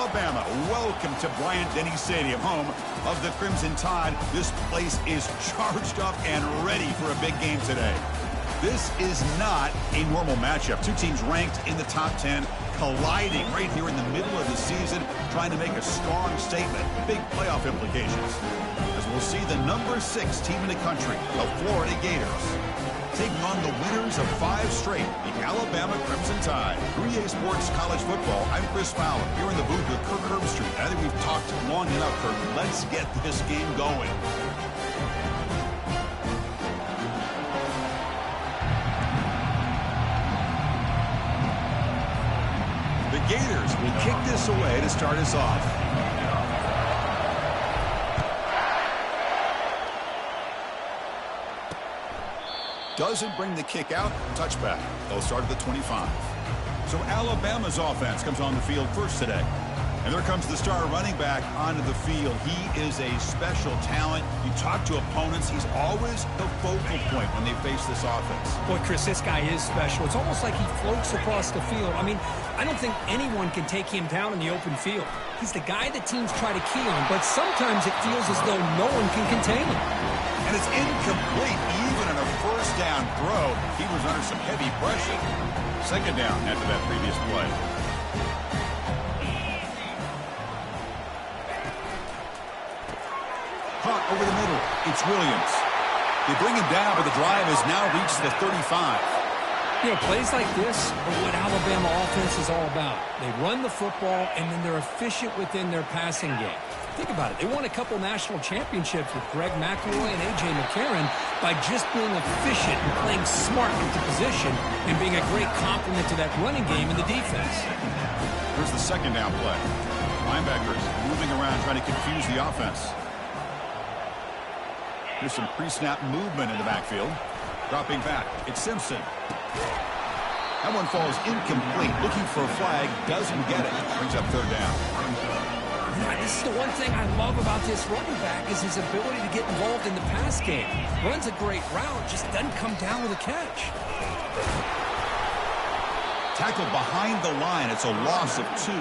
Alabama. Welcome to Bryant-Denny Stadium, home of the Crimson Tide. This place is charged up and ready for a big game today. This is not a normal matchup. Two teams ranked in the top 10, colliding right here in the middle of the season, trying to make a strong statement. Big playoff implications. As we'll see the number 6 team in the country, the Florida Gators, taking on the winners of 5 straight, the Alabama Crimson Tide. 3A Sports College Football, I'm Chris Fowler, here in the booth with Kirk Herbstreit. I think we've talked long enough, Kirk. Let's get this game going. The Gators will kick this away to start us off. Doesn't bring the kick out. Touchback. They'll start at the 25. So Alabama's offense comes on the field first today. And there comes the star running back onto the field. He is a special talent. You talk to opponents, he's always the focal point when they face this offense. Boy, Chris, this guy is special. It's almost like he floats across the field. I mean, I don't think anyone can take him down in the open field. He's the guy that teams try to key on, but sometimes it feels as though no one can contain him. And it's incomplete. Even in a first down throw, he was under some heavy pressure. Second down after that previous play. Caught over the middle. It's Williams. They bring him down, but the drive has now reached the 35. You know, plays like this are what Alabama offense is all about. They run the football, and then they're efficient within their passing game. Think about it. They won a couple national championships with Greg McElroy and A.J. McCarron by just being efficient and playing smart with the position and being a great complement to that running game in the defense. Here's the second down play. Linebackers moving around trying to confuse the offense. Here's some pre-snap movement in the backfield. Dropping back. It's Simpson. That one falls incomplete. Looking for a flag. Doesn't get it. Brings up third down. This is the one thing I love about this running back is his ability to get involved in the pass game. Runs a great route, just doesn't come down with a catch. Tackle behind the line. It's a loss of 2.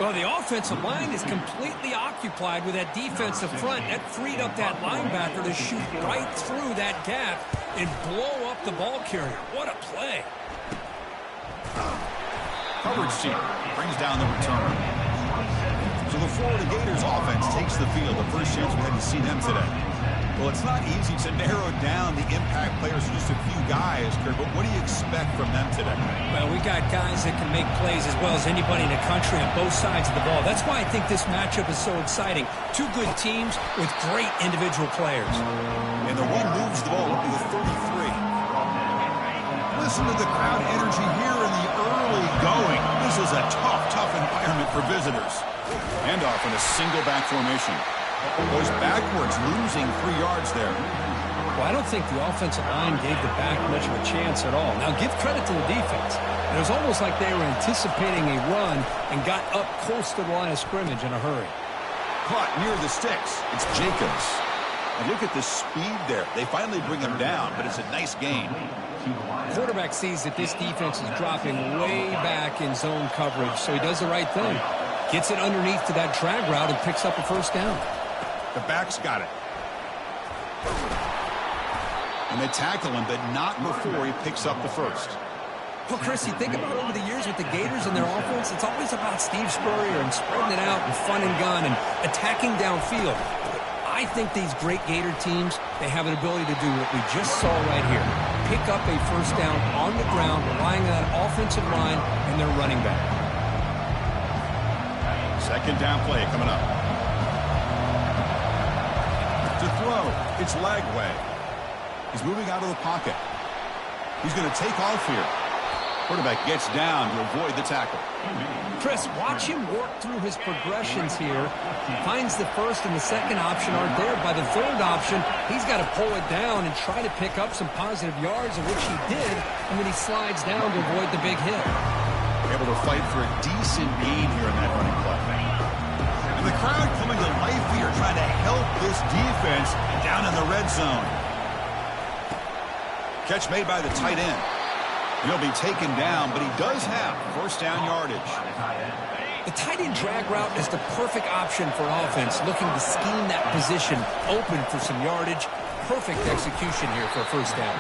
Well, the offensive line is completely occupied with that defensive front. That freed up that linebacker to shoot right through that gap and blow up the ball carrier. What a play. Coverage team brings down the return. So the Florida Gators offense takes the field. The first chance we had to see them today. Well, it's not easy to narrow down the impact players to just a few guys, Kurt, but what do you expect from them today? Well, we got guys that can make plays as well as anybody in the country on both sides of the ball. That's why I think this matchup is so exciting. Two good teams with great individual players. And the one moves the ball up to the 33. Listen to the crowd energy here in the early going. This is a tough environment for visitors. Handoff in a single back formation. Goes backwards, losing 3 yards there. Well, I don't think the offensive line gave the back much of a chance at all. Now, give credit to the defense. It was almost like they were anticipating a run and got up close to the line of scrimmage in a hurry. Caught near the sticks. It's Jacobs. And look at the speed there. They finally bring him down, but it's a nice gain. Quarterback sees that this defense is dropping way back in zone coverage, so he does the right thing. Gets it underneath to that drag route and picks up a first down. The back's got it. And they tackle him, but not before he picks up the first. Well, Chris, you think about over the years with the Gators and their offense, it's always about Steve Spurrier and spreading it out and fun and gun and attacking downfield. But I think these great Gator teams, they have an ability to do what we just saw right here. Pick up a first down on the ground, relying on that offensive line and their running back. Second down play coming up. To throw, it's Lagway. He's moving out of the pocket. He's going to take off here. Quarterback gets down to avoid the tackle. Chris, watch him work through his progressions here. Finds the first and the second option aren't there. By the third option, he's got to pull it down and try to pick up some positive yards, of which he did, and then he slides down to avoid the big hit. Able to fight for a decent gain here in that running play. And the crowd coming to life here, trying to help this defense down in the red zone. Catch made by the tight end. He'll be taken down, but he does have first down yardage. The tight end drag route is the perfect option for offense looking to scheme that position open for some yardage. Perfect execution here for a first down.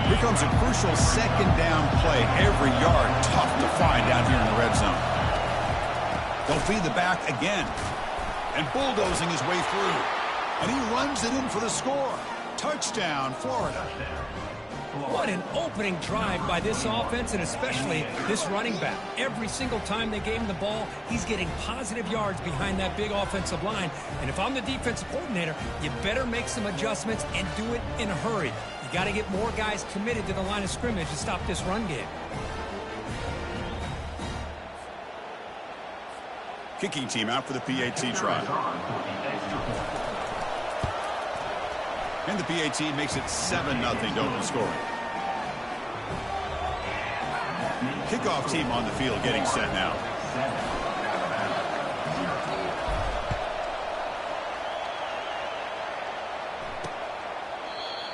Here comes a crucial second down play. Every yard tough to find down here in the red zone. They'll feed the back again. And bulldozing his way through. And he runs it in for the score. Touchdown, Florida. What an opening drive by this offense, and especially this running back. Every single time they gave him the ball, he's getting positive yards behind that big offensive line. And if I'm the defensive coordinator, you better make some adjustments and do it in a hurry. You got to get more guys committed to the line of scrimmage to stop this run game. Kicking team out for the PAT try. And the PAT makes it 7-0 to open scoring. Kickoff team on the field getting set now.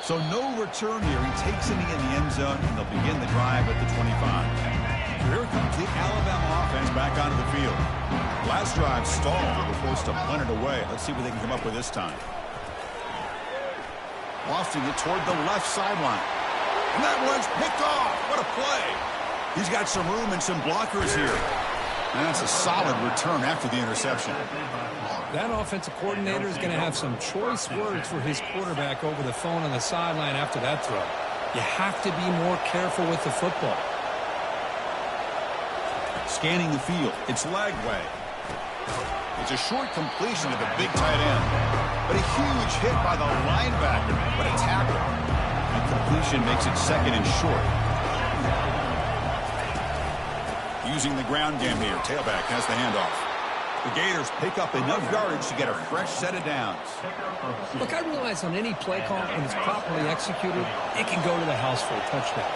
So no return here. He takes it in the end zone, and they'll begin the drive at the 25. Here comes the Alabama offense back onto the field. Last drive stalled. They were forced to punt it away. Let's see what they can come up with this time. Lofting it toward the left sideline. And that one's picked off. What a play. He's got some room and some blockers here. And that's a solid return after the interception. That offensive coordinator is going to have some choice words for his quarterback over the phone on the sideline after that throw. You have to be more careful with the football. Scanning the field. It's Lagway. It's a short completion to the big tight end. But a huge hit by the linebacker. What a tackle. And completion makes it second and short. Using the ground game here. Tailback has the handoff. The Gators pick up enough yardage to get a fresh set of downs. Look, I realize on any play call, when it's properly executed, it can go to the house for a touchdown.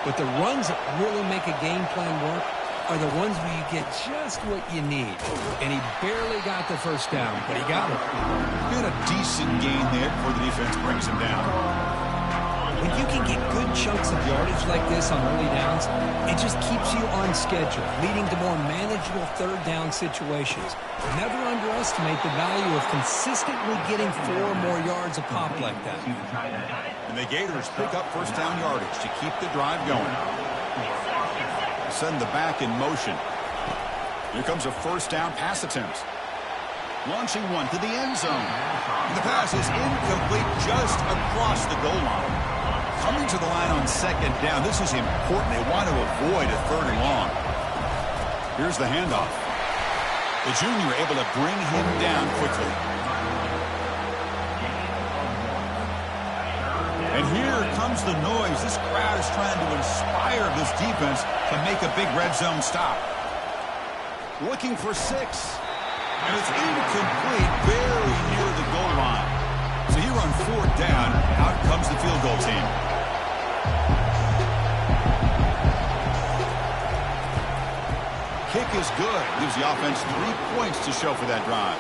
But the runs that really make a game plan work are the ones where you get just what you need. And he barely got the first down, but he got it. Got a decent gain there before the defense brings him down. When you can get good chunks of yardage like this on early downs, it just keeps you on schedule, leading to more manageable third down situations. Never underestimate the value of consistently getting 4 or more yards a pop like that. And the Gators pick up first down yardage to keep the drive going. Send the back in motion. Here comes a first down pass attempt. Launching one to the end zone. And the pass is incomplete just across the goal line. Coming to the line on second down. This is important. They want to avoid a third and long. Here's the handoff. The junior able to bring him down quickly. And here comes the noise. This crowd is trying to inspire this defense to make a big red zone stop. Looking for 6. And it's incomplete, very near the goal line. So here on 4th down, out comes the field goal team. Kick is good. Gives the offense 3 points to show for that drive.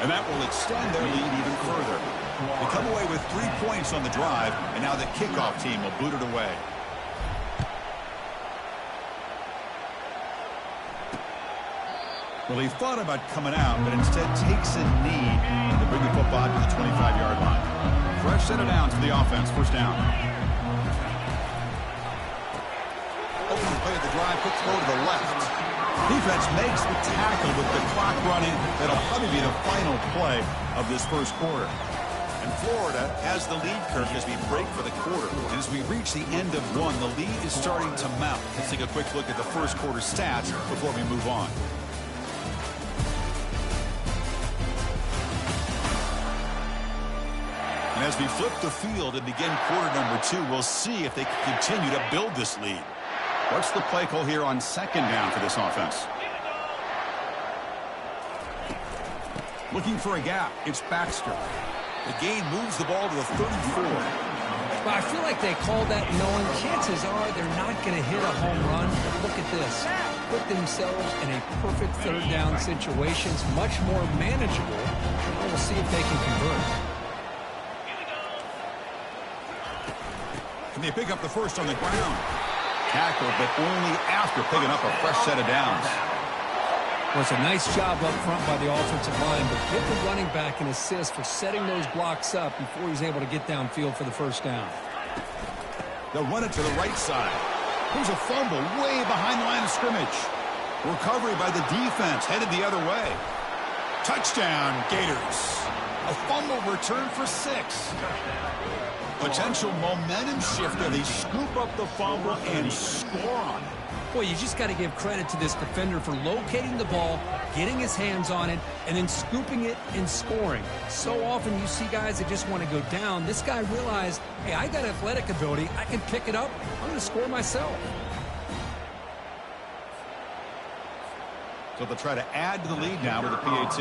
And that will extend their lead even further. They come away with 3 points on the drive, and now the kickoff team will boot it away. Well, he thought about coming out, but instead takes a knee to bring the football to the 25-yard line. Fresh set of downs for the offense. First down. Opening play of the drive, quick throw to the left. Defense makes the tackle with the clock running. That'll probably be the final play of this first quarter. And Florida has the lead, Kirk, as we break for the quarter. And as we reach the end of one, the lead is starting to mount. Let's take a quick look at the first quarter stats before we move on. And as we flip the field and begin quarter number 2, we'll see if they can continue to build this lead. What's the play call here on second down for this offense? Looking for a gap. It's Baxter. The gain moves the ball to the 34. Well, I feel like they called that knowing chances are they're not going to hit a home run. But look at this. Put themselves in a perfect third down situations, much more manageable. And we'll see if they can convert. And they pick up the first on the ground. tackle, but only after picking up a fresh set of downs. Well, it's a nice job up front by the offensive line, but give the running back an assist for setting those blocks up before he's able to get downfield for the first down. They'll run it to the right side. Here's a fumble way behind the line of scrimmage. Recovery by the defense, headed the other way. Touchdown, Gators. A fumble return for 6. Potential momentum shifter. They scoop up the fumble and score on it. Boy, you just got to give credit to this defender for locating the ball, getting his hands on it, and then scooping it and scoring. So often you see guys that just want to go down. This guy realized, hey, I got athletic ability. I can pick it up. I'm going to score myself. So they'll try to add to the lead now with a PAT.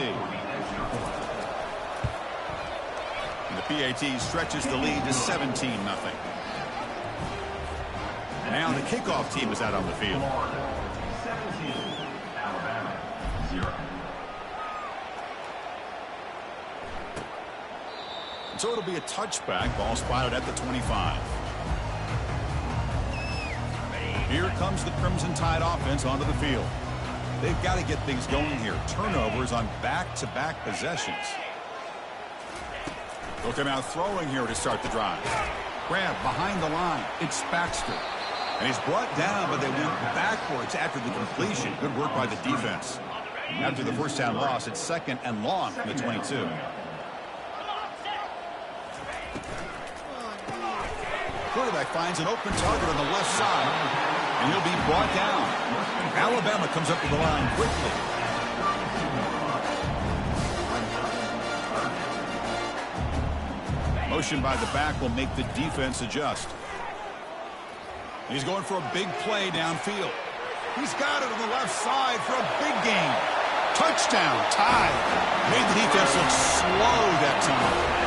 And the PAT stretches the lead to 17-0. Now the kickoff team is out on the field. 17, Alabama, 0. So it'll be a touchback. Ball spotted at the 25. Here comes the Crimson Tide offense onto the field. They've got to get things going here. Turnovers on back-to-back possessions. They'll come out throwing here to start the drive. Grab behind the line. It's Baxter. And he's brought down, but they went backwards after the completion. Good work by the defense. After the first down loss, it's 2nd and long from the 22. Quarterback finds an open target on the left side, and he'll be brought down. Alabama comes up to the line quickly. Motion by the back will make the defense adjust. He's going for a big play downfield. He's got it on the left side for a big gain. Touchdown, Tide. Made the defense look slow that time.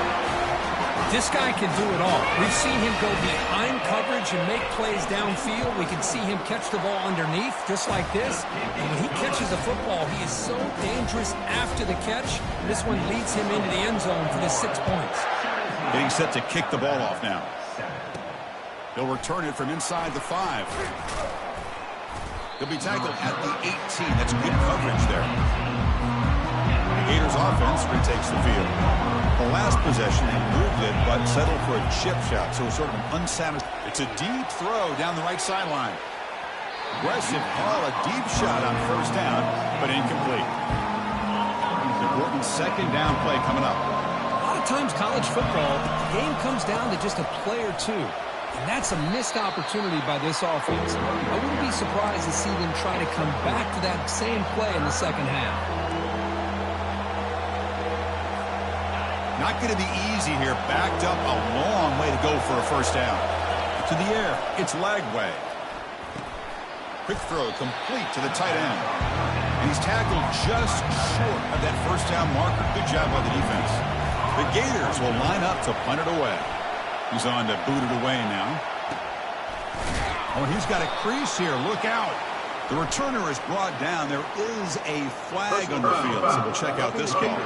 This guy can do it all. We've seen him go behind coverage and make plays downfield. We can see him catch the ball underneath, just like this. And when he catches the football, he is so dangerous after the catch. This one leads him into the end zone for the 6 points. Getting set to kick the ball off now. He'll return it from inside the 5. He'll be tackled at the 18. That's good coverage there. The Gators offense retakes the field. The last possession, they moved it, but settled for a chip shot, so it's sort of an unsatisfying. It's a deep throw down the right sideline. Aggressive call, a deep shot on first down, but incomplete. Important 2nd down play coming up. A lot of times college football, the game comes down to just a play or two. And that's a missed opportunity by this offense. I wouldn't be surprised to see them try to come back to that same play in the second half. Not going to be easy here. Backed up a long way to go for a first down. To the air, it's Lagway. Quick throw complete to the tight end. And he's tackled just short of that first down marker. Good job by the defense. The Gators will line up to punt it away. He's on to boot it away now. Oh, and he's got a crease here. Look out. The returner is brought down. There is a flag on the field, so we'll check out this kicker.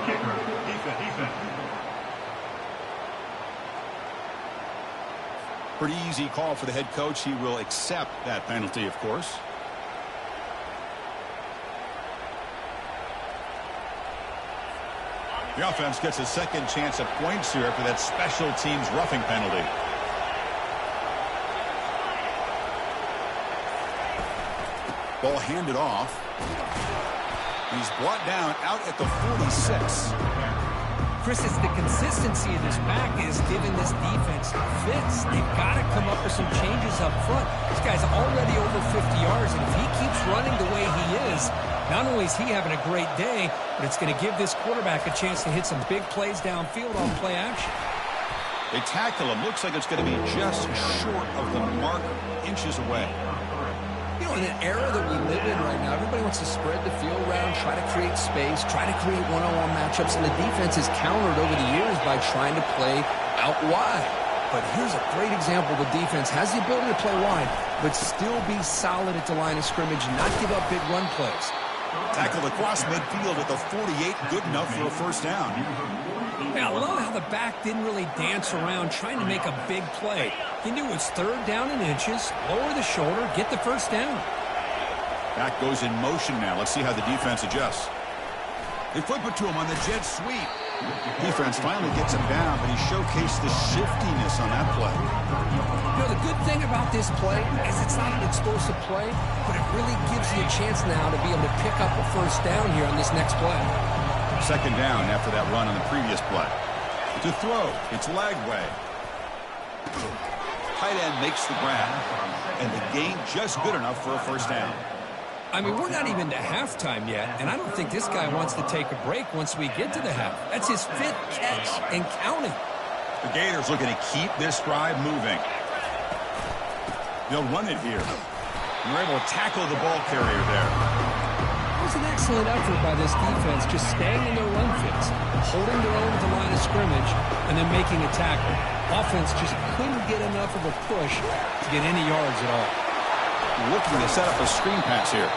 Pretty easy call for the head coach. He will accept that penalty, of course. The offense gets a second chance at points here after that special teams roughing penalty. Ball handed off. He's brought down out at the 46. Chris, it's the consistency of this back is giving this defense fits. They've got to come up with some changes up front. This guy's already over 50 yards, and if he keeps running the way he is, not only is he having a great day, but it's going to give this quarterback a chance to hit some big plays downfield on play action. They tackle him. Looks like it's going to be just short of the mark, inches away. You know, in an era that we live in right now, everybody wants to spread the field around, try to create space, try to create one-on-one matchups, and the defense has countered over the years by trying to play out wide. But here's a great example. The defense has the ability to play wide, but still be solid at the line of scrimmage and not give up big run plays. Tackled across midfield at the 48, good enough for a first down. Yeah, I love how the back didn't really dance around trying to make a big play. He knew it's third down in inches, lower the shoulder, get the first down. Back goes in motion now. Let's see how the defense adjusts. They flip it to him on the jet sweep. Defense finally gets him down, but he showcased the shiftiness on that play. You know, the good thing about this play is it's not an explosive play, but it really gives you a chance now to be able to pick up a first down here on this next play. Second down after that run on the previous play. To throw, it's Lagway. Tight end makes the grab, and the gain just good enough for a first down. I mean, we're not even to halftime yet, and I don't think this guy wants to take a break once we get to the half. That's his 5th catch and counting. The Gators looking to keep this drive moving. They'll run it here. They're able to tackle the ball carrier there. It was an excellent effort by this defense, just staying in their run fits, holding their own at the line of scrimmage, and then making a tackle. Offense just couldn't get enough of a push to get any yards at all. Looking to set up a screen pass here.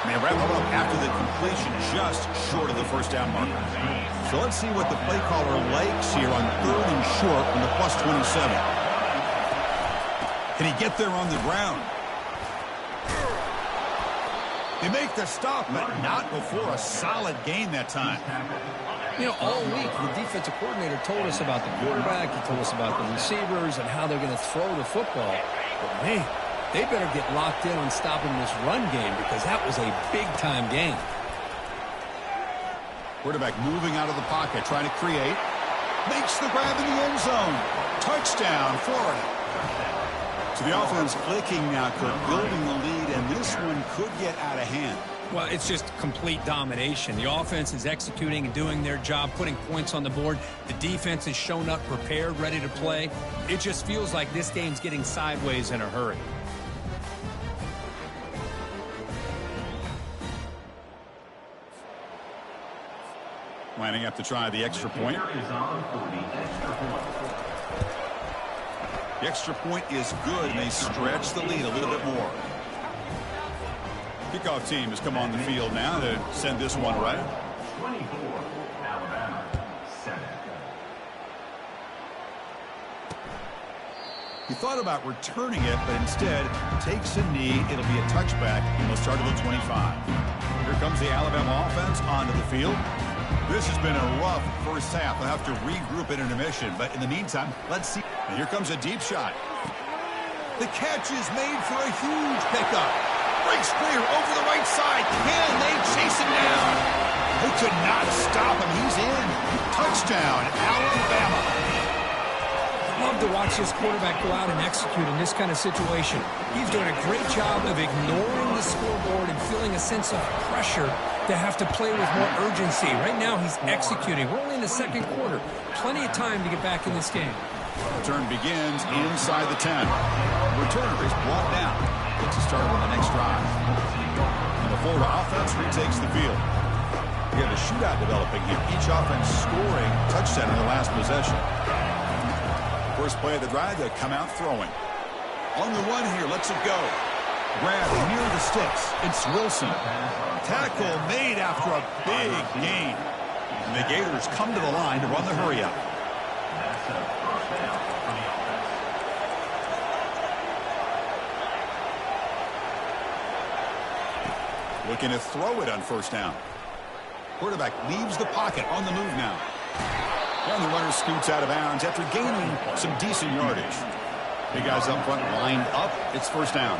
And they wrap it up after the completion just short of the first down marker. So let's see what the play caller likes here on 3rd and short on the +27. Can he get there on the ground? They make the stop, but not before a solid gain that time. You know, all week, the defensive coordinator told us about the quarterback, he told us about the receivers and how they're going to throw the football. But, man, they better get locked in on stopping this run game because that was a big-time game. Quarterback moving out of the pocket, trying to create. Makes the grab in the end zone. Touchdown, Florida. So the offense clicking now, Kirk, building the lead, and this one could get out of hand. Well, it's just complete domination. The offense is executing and doing their job, putting points on the board. The defense is shown up, prepared, ready to play. It just feels like this game's getting sideways in a hurry. Lining up to try the extra point. The extra point is good, and they stretch the lead a little bit more. Kickoff team has come on the field now to send this one right. 24, Alabama, 7. He thought about returning it, but instead takes a knee. It'll be a touchback, and they'll start at the 25. Here comes the Alabama offense onto the field. This has been a rough first half. They'll have to regroup at intermission, but in the meantime, let's see. And here comes a deep shot. The catch is made for a huge pickup. Breaks clear over the right side. Can they chase him down? They could not stop him. He's in. Touchdown, Alabama. Love to watch this quarterback go out and execute in this kind of situation. He's doing a great job of ignoring the scoreboard and feeling a sense of pressure to have to play with more urgency. Right now, he's executing. We're only in the second quarter. Plenty of time to get back in this game. Return begins inside the 10. The returner is brought down. Gets a start on the next drive. And the Florida offense retakes the field. We have a shootout developing here. Each offense scoring touchdown in the last possession. First play of the drive, they come out throwing. On the run here, lets it go. Grab near the sticks. It's Wilson. Tackle made after a big gain. And the Gators come to the line to run the hurry up. Looking to throw it on first down. Quarterback leaves the pocket on the move now. And the runner scoots out of bounds after gaining some decent yardage. Big guys up front lined up. It's first down.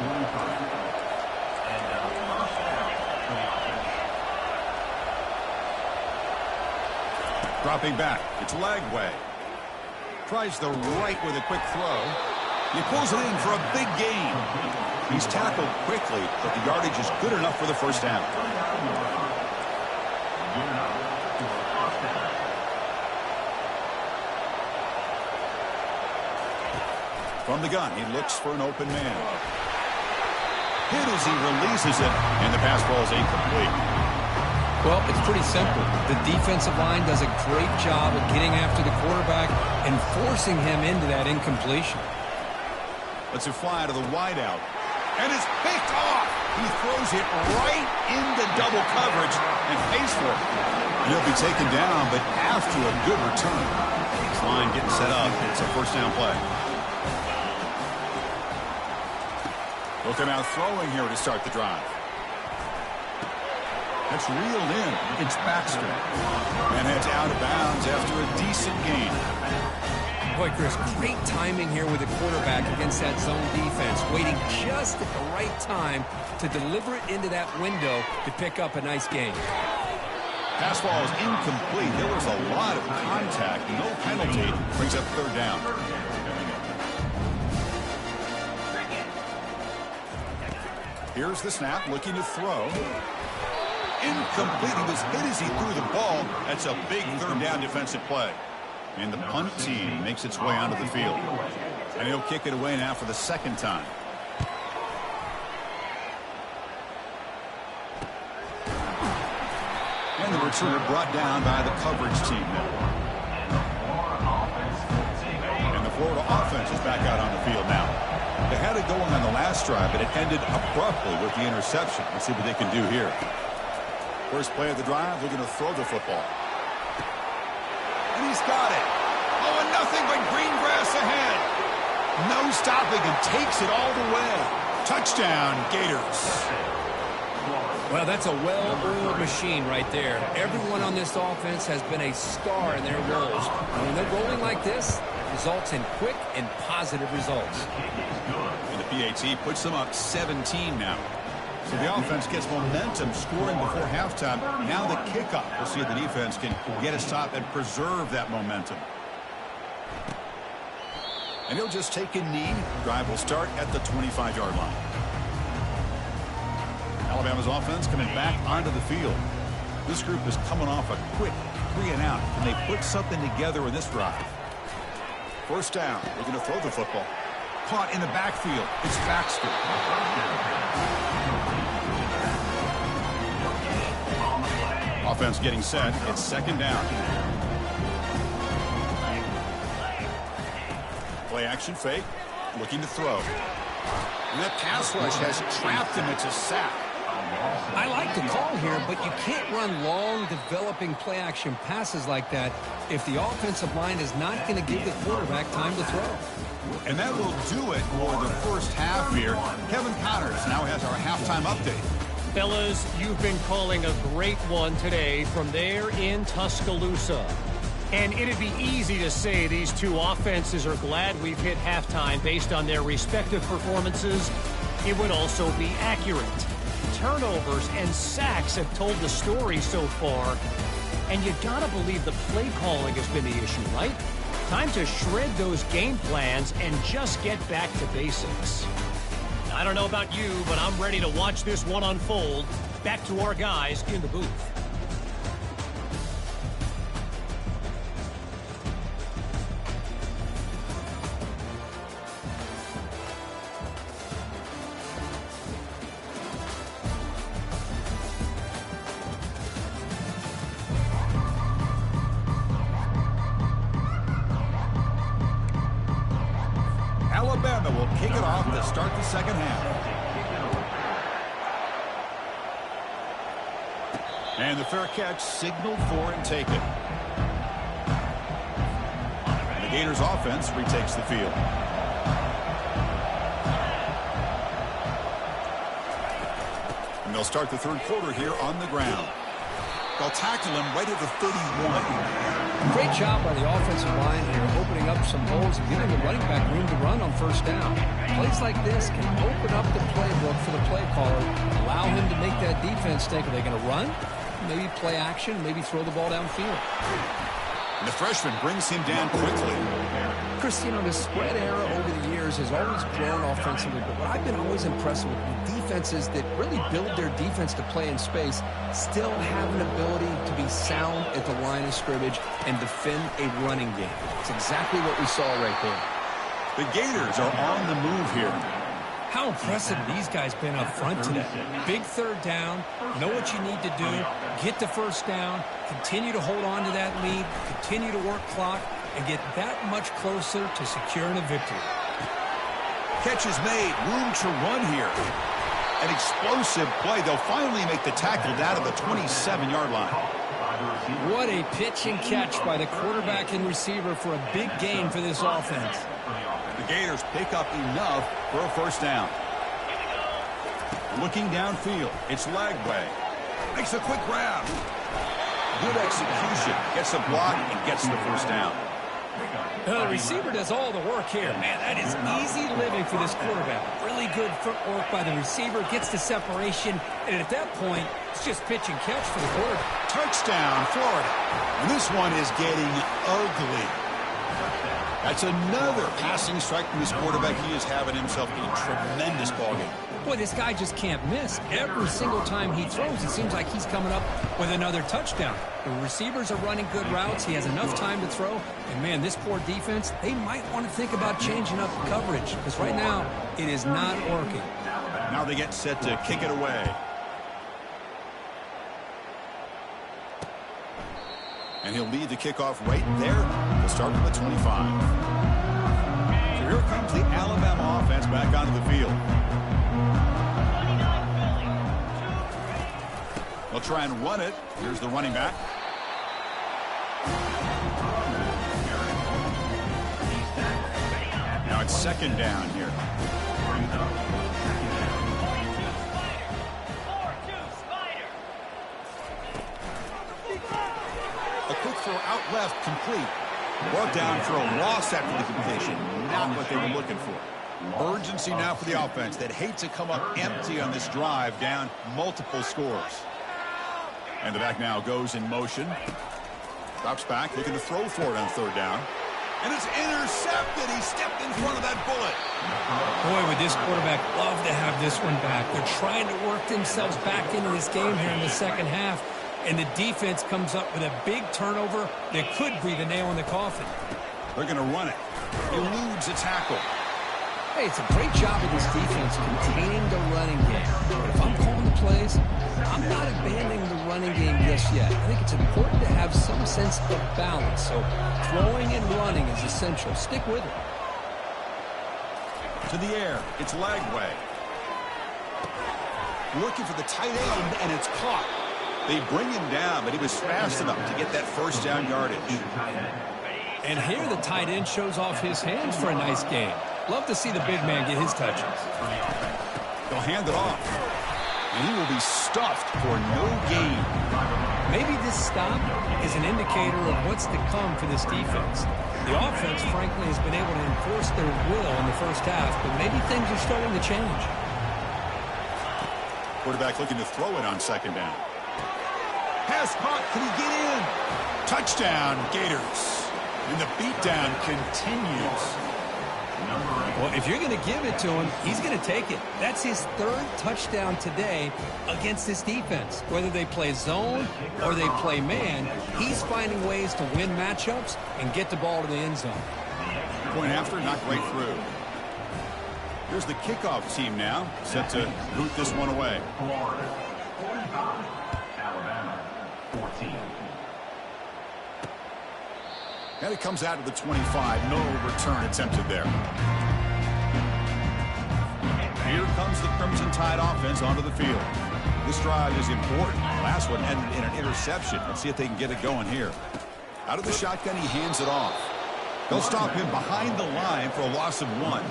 Dropping back. It's Lagway. Tries the right with a quick throw. He pulls it in for a big gain. He's tackled quickly, but the yardage is good enough for the first down. From the gun, he looks for an open man. Hit as he releases it, and the pass ball is incomplete. Well, it's pretty simple. The defensive line does a great job of getting after the quarterback and forcing him into that incompletion. Lets it fly to the wideout. And it's picked off. He throws it right into double coverage and pays for it. And he'll be taken down, but after a good return. This line getting set up. It's a first down play. They'll come out throwing here to start the drive. That's reeled in. It's Baxter. And heads out of bounds after a decent gain. Boy, Chris, great timing here with the quarterback against that zone defense, waiting just at the right time to deliver it into that window to pick up a nice gain. Pass ball is incomplete. There was a lot of contact. No penalty. Brings up third down. Here's the snap, looking to throw. Incomplete. He was hit as he threw the ball. That's a big third down defensive play. And the punt team makes its way onto the field. And he'll kick it away now for the second time. And the return brought down by the coverage team now. And the Florida offense is back out on the field now. They had it going on the last drive, but it ended abruptly with the interception. Let's see what they can do here. First play of the drive, they're going to throw the football. And he's got it. Oh, and nothing but green grass ahead. No stopping and takes it all the way. Touchdown, Gators. Well, that's a well-oiled machine right there. Everyone on this offense has been a star in their roles. And when they're rolling like this, it results in quick and positive results. And the PAT puts them up 17 now. So the offense gets momentum scoring before halftime. Now the kickoff. We'll see if the defense can get a stop and preserve that momentum. And he'll just take a knee. Drive will start at the 25-yard line. Alabama's offense coming back onto the field. This group is coming off a quick 3-and-out. Can they put something together in this drive? First down. They're going to throw the football. Caught in the backfield. It's Baxter. Offense getting set. It's second down. Play action fake. Looking to throw. And that pass rush has trapped him. It's a sack. I like the call here, but you can't run long, developing play-action passes like that if the offensive line is not going to give the quarterback time to throw. And that will do it for the first half here. Kevin Connors now has our halftime update. Fellas, you've been calling a great one today from there in Tuscaloosa. And it'd be easy to say these two offenses are glad we've hit halftime based on their respective performances. It would also be accurate. Turnovers and sacks have told the story so far. And you gotta believe the play calling has been the issue, right? Time to shred those game plans and just get back to basics. I don't know about you, but I'm ready to watch this one unfold. Back to our guys in the booth. Alabama will kick it off to start the second half. And the fair catch signaled for and taken. And the Gators offense retakes the field. And they'll start the third quarter here on the ground. They'll tackle him right at the 31. Great job by the offensive line here, opening up some holes and giving the running back room to run on first down. Plays like this can open up the playbook for the play caller, allow him to make that defense think, are they going to run? Maybe play action, maybe throw the ball downfield. And the freshman brings him down quickly. Chris, you know, the spread era over the years has always grown offensively, but what I've been always impressed with defenses that really build their defense to play in space still have an ability to be sound at the line of scrimmage and defend a running game. It's exactly what we saw right there. The Gators are on the move here. How impressive these guys been up front today. Big third down, know what you need to do, get the first down, continue to hold on to that lead, continue to work clock, and get that much closer to securing a victory. Catch is made. Room to run here. An explosive play. They'll finally make the tackle down to the 27-yard line. What a pitch and catch by the quarterback and receiver for a big gain for this offense. The Gators pick up enough for a first down. Looking downfield, it's Lagway. Makes a quick grab. Good execution. Gets a block and gets the first down. The receiver does all the work here. Man, that is easy living for this quarterback. Really good footwork by the receiver. Gets the separation. And at that point, it's just pitch and catch for the quarterback. Touchdown, Florida. And this one is getting ugly. That's another passing strike from this quarterback. He is having himself a tremendous ballgame. Boy, this guy just can't miss. Every single time he throws, it seems like he's coming up with another touchdown. The receivers are running good routes. He has enough time to throw. And, man, this poor defense, they might want to think about changing up the coverage because right now it is not working. Now they get set to kick it away. And he'll lead the kickoff right there. He'll start from the 25. So here comes the Alabama offense back onto the field. They'll try and run it. Here's the running back. Now it's second down here. A quick throw out left, complete. Brought down for a loss after the completion. Not what they were looking for. Urgency now for the offense that hate to come up empty on this drive, down multiple scores. And the back now goes in motion. Drops back, looking to throw for it on third down. And it's intercepted. He stepped in front of that bullet. Boy, would this quarterback love to have this one back. They're trying to work themselves back into this game here in the second half. And the defense comes up with a big turnover that could be the nail in the coffin. They're going to run it. Eludes a tackle. Hey, it's a great job of this defense containing the running game. But if I'm calling the plays, I'm not abandoning the running game just yet. I think it's important to have some sense of balance. So throwing and running is essential. Stick with it. To the air, it's Lagway. Looking for the tight end, and it's caught. They bring him down, but he was fast enough to get that first down yardage. And here the tight end shows off his hands for a nice game. Love to see the big man get his touches. They'll hand it off. And he will be stuffed for no gain. Maybe this stop is an indicator of what's to come for this defense. The offense, frankly, has been able to enforce their will in the first half, but maybe things are starting to change. Quarterback looking to throw it on second down. Pass caught. Can he get in? Touchdown, Gators. And the beatdown continues. Well, if you're going to give it to him, he's going to take it. That's his third touchdown today against this defense. Whether they play zone or they play man, he's finding ways to win matchups and get the ball to the end zone. Point after, knocked right through. Here's the kickoff team now, set to boot this one away. Alabama, 14. And it comes out to the 25. No return attempted there. Here comes the Crimson Tide offense onto the field. This drive is important. Last one ended in an interception. Let's see if they can get it going here. Out of the shotgun, he hands it off. They'll stop him behind the line for a loss of 1.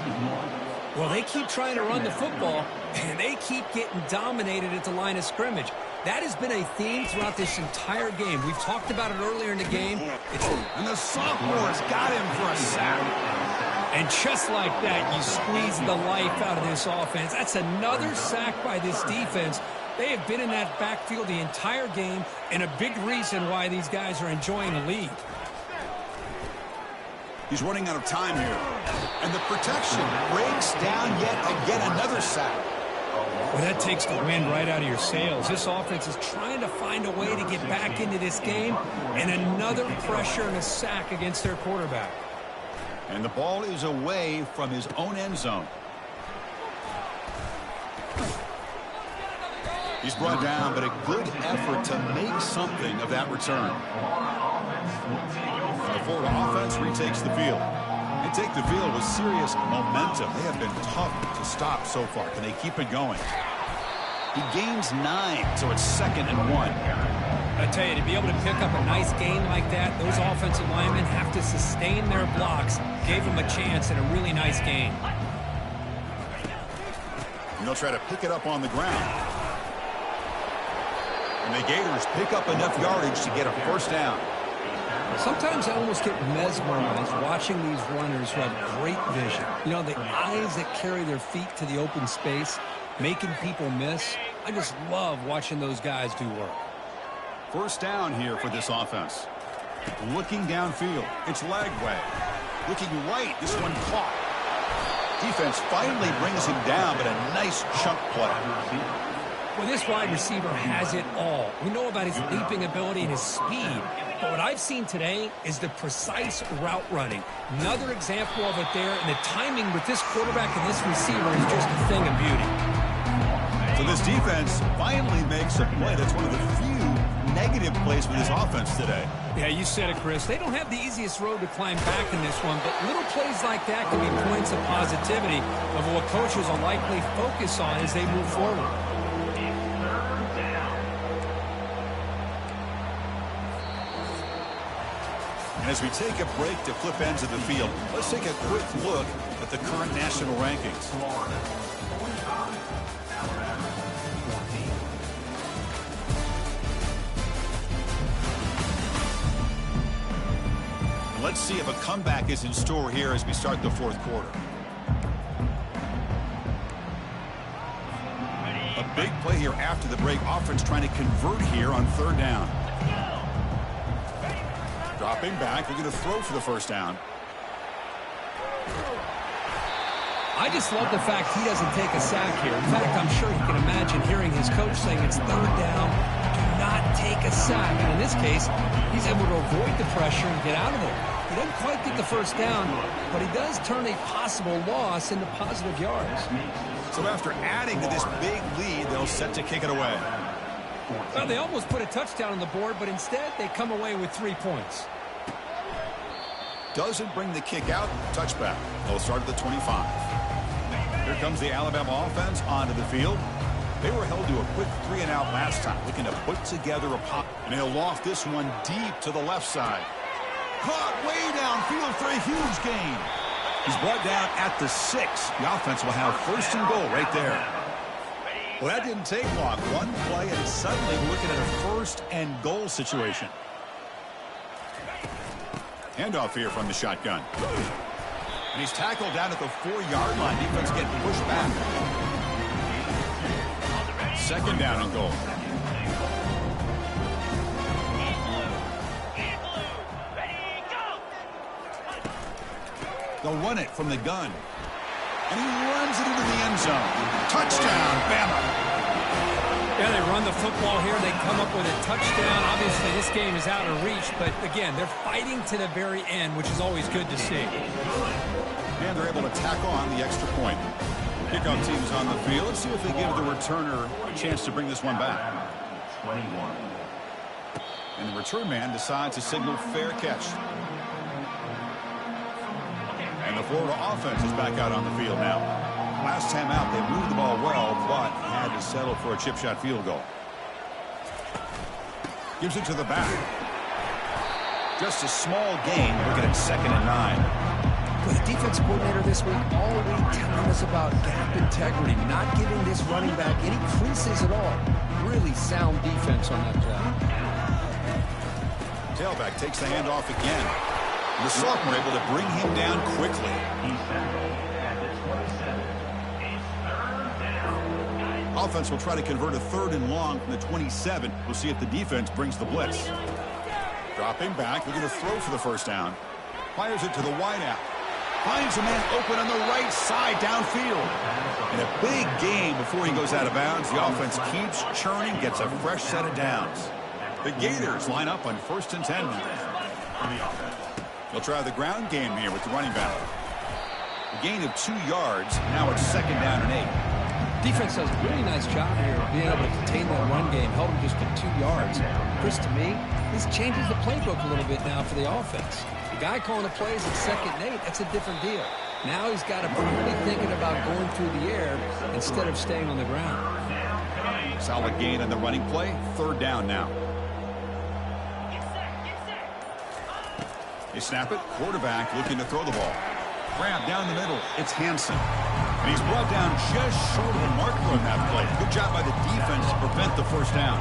Well, they keep trying to run the football, and they keep getting dominated at the line of scrimmage. That has been a theme throughout this entire game. We've talked about it earlier in the game. And the sophomore's got him for a sack. And just like that, you squeeze the life out of this offense. That's another sack by this defense. They have been in that backfield the entire game, and a big reason why these guys are enjoying the lead. He's running out of time here. And the protection breaks down yet again, another sack. Well, that takes the wind right out of your sails. This offense is trying to find a way to get back into this game, and another pressure and a sack against their quarterback. And the ball is away from his own end zone. He's brought down, but a good effort to make something of that return. The Florida offense retakes the field. They take the field with serious momentum. They have been tough to stop so far. Can they keep it going? He gains 9, so it's 2nd and 1. I tell you, to be able to pick up a nice gain like that, those offensive linemen have to sustain their blocks. Gave them a chance and a really nice gain. And they'll try to pick it up on the ground. And the Gators pick up enough yardage to get a first down. Sometimes I almost get mesmerized watching these runners who have great vision. You know, the eyes that carry their feet to the open space, making people miss. I just love watching those guys do work. First down here for this offense. Looking downfield. It's Lagway. Looking right. This one caught. Defense finally brings him down, but a nice chunk play. Well, this wide receiver has it all. We know about his leaping ability and his speed. But what I've seen today is the precise route running. Another example of it there, and the timing with this quarterback and this receiver is just a thing of beauty. So this defense finally makes a play. That's one of the few negative plays for this offense today. Yeah, you said it, Chris. They don't have the easiest road to climb back in this one, but little plays like that can be points of positivity of what coaches will likely focus on as they move forward. And as we take a break to flip ends of the field, let's take a quick look at the current national rankings. Let's see if a comeback is in store here as we start the fourth quarter. A big play here after the break. Offense trying to convert here on 3rd down. Dropping back. They're going to throw for the first down. I just love the fact he doesn't take a sack here. In fact, I'm sure he can imagine hearing his coach saying it's 3rd down. Do not take a sack. And in this case, he's able to avoid the pressure and get out of there. He doesn't quite get the first down, but he does turn a possible loss into positive yards. So after adding to this big lead, they'll set to kick it away. Well, they almost put a touchdown on the board, but instead they come away with 3 points. Doesn't bring the kick out. Touchback. They'll start at the 25. Here comes the Alabama offense onto the field. They were held to a quick 3-and-out last time, looking to put together a pop. And he'll loft this one deep to the left side. Caught way downfield for a huge gain. He's brought down at the 6. The offense will have 1st and goal right there. Well, that didn't take long. One play, and suddenly we're looking at a 1st and goal situation. Handoff here from the shotgun. And he's tackled down at the 4-yard line. Defense getting pushed back. 2nd down and goal. They'll run it from the gun. And he runs it into the end zone. Touchdown, Bama. Yeah, they run the football here. They come up with a touchdown. Obviously, this game is out of reach, but again, they're fighting to the very end, which is always good to see. And they're able to tack on the extra point. Kickoff team's on the field. Let's see if they give the returner a chance to bring this one back. 21. And the return man decides to signal fair catch. And the Florida offense is back out on the field now. Last time out, they moved the ball well, but had to settle for a chip shot field goal. Gives it to the back. Just a small gain, looking at 2nd and 9. But the defense coordinator this week all week telling us about gap integrity, not giving this running back any creases at all. Really sound defense on that job. Tailback takes the handoff again. The sophomore able to bring him down quickly. Offense will try to convert a 3rd and long from the 27. We'll see if the defense brings the blitz. Dropping back. They're going to throw for the first down. Fires it to the wideout. Finds a man open on the right side downfield. And a big gain before he goes out of bounds. The offense keeps churning, gets a fresh set of downs. The Gators line up on 1st and 10 now. They'll try the ground game here with the running back. A gain of 2 yards. Now it's 2nd down and 8. Defense does a really nice job here of being able to contain that run game, held him just to 2 yards. Chris, to me, this changes the playbook a little bit now for the offense. The guy calling the plays at 2nd and 8, that's a different deal. Now he's got to be really thinking about going through the air instead of staying on the ground. Solid gain on the running play. Third down now. They snap it. Quarterback looking to throw the ball. Grab down the middle. It's Hansen. And he's brought down just short of the marker on that play. Good job by the defense to prevent the first down.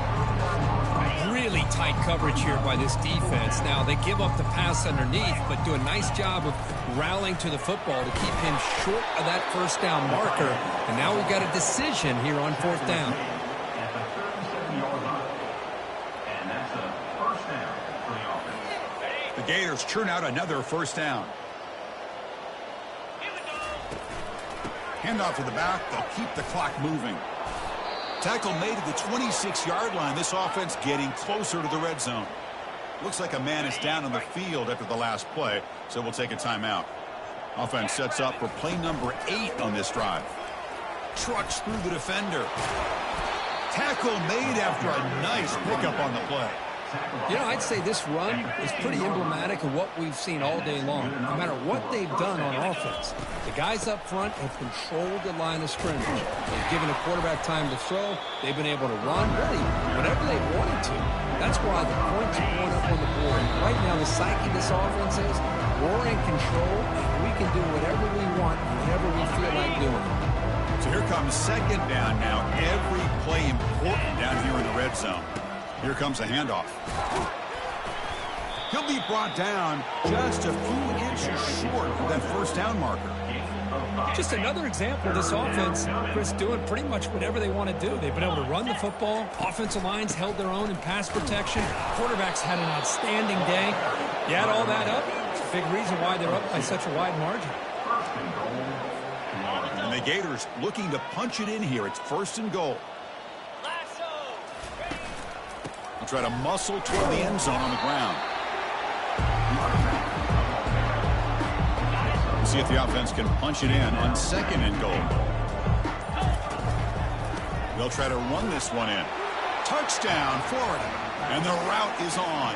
Really tight coverage here by this defense. Now, they give up the pass underneath, but do a nice job of rallying to the football to keep him short of that first down marker. And now we've got a decision here on fourth down. At the 37-yard line. And that's a first down for the offense. The Gators churn out another first down. Handoff to the back. They'll keep the clock moving. Tackle made at the 26-yard line. This offense getting closer to the red zone. Looks like a man is down on the field after the last play, so we'll take a timeout. Offense sets up for play number 8 on this drive. Trucks through the defender. Tackle made after a nice pickup on the play. You know, I'd say this run is pretty emblematic of what we've seen all day long. No matter what they've done on offense, the guys up front have controlled the line of scrimmage. They've given the quarterback time to throw. They've been able to run, really, whatever they wanted to. That's why the points are going up on the board. Right now, the psyche of this offense is we're in control, and we can do whatever we want, whenever we feel like doing it. So here comes second down now. Every play important down here in the red zone. Here comes a handoff. He'll be brought down just a few inches short of that first down marker. Just another example of this offense, Chris, doing pretty much whatever they want to do. They've been able to run the football. Offensive lines held their own in pass protection. Quarterbacks had an outstanding day. You add all that up, it's a big reason why they're up by such a wide margin. And the Gators looking to punch it in here. It's first and goal. They'll try to muscle toward the end zone on the ground. See if the offense can punch it in on second and goal. They'll try to run this one in. Touchdown, Florida. And the route is on.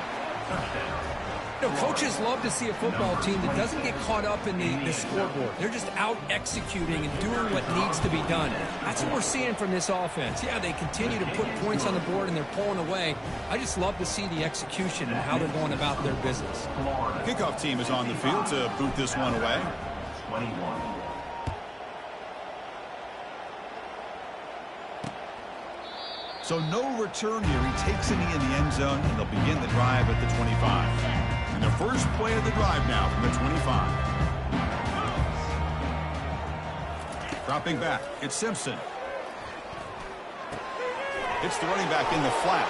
You know, coaches love to see a football team that doesn't get caught up in the scoreboard. They're just out executing and doing what needs to be done. That's what we're seeing from this offense. Yeah, they continue to put points on the board and they're pulling away. I just love to see the execution and how they're going about their business. Kickoff team is on the field to boot this one away. 21. So no return here. He takes a knee in the end zone, and they'll begin the drive at the 25. And the first play of the drive now from the 25. Dropping back, it's Simpson. It's the running back in the flat.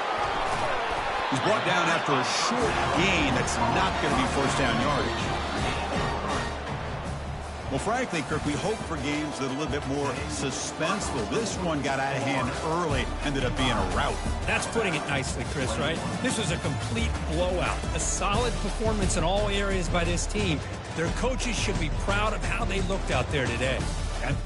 He's brought down after a short gain. That's not going to be first down yardage. Well, frankly, Kirk, we hope for games that are a little bit more suspenseful. This one got out of hand early, ended up being a rout. That's putting it nicely, Chris, right? This was a complete blowout. A solid performance in all areas by this team. Their coaches should be proud of how they looked out there today. And